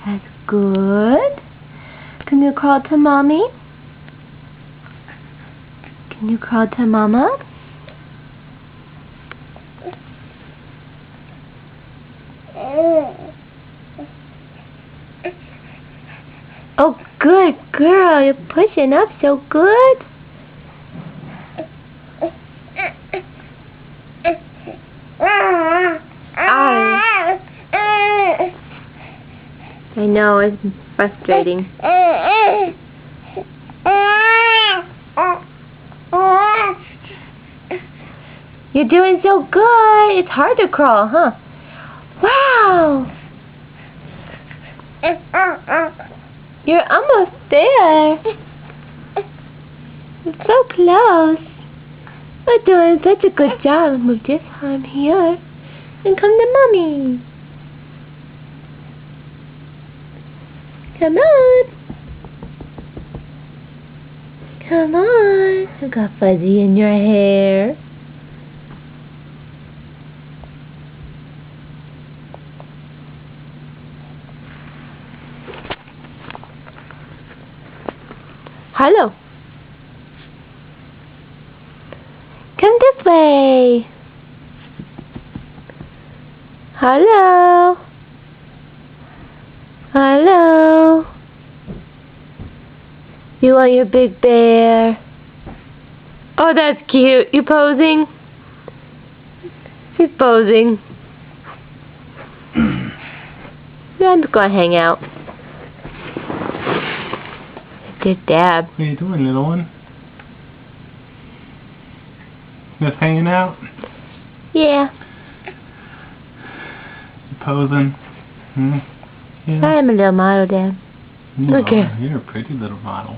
That's good. Can you crawl to Mommy? Can you crawl to Mama? Oh, good girl. You're pushing up so good. I know, it's frustrating. You're doing so good. It's hard to crawl, huh? Wow! You're almost there. You're so close. You're doing such a good job. Move this arm here and come to Mommy. Come on. Come on. You got fuzzy in your hair. Hello. Come this way. Hello. Hello. You want your big bear? Oh, that's cute. You posing? She's posing. I'm just gonna hang out. Good dab. What are you doing, little one? Just hanging out? Yeah. You posing? Hmm? Yeah. I am a little model, Dad. You Okay. are. You're a pretty little model.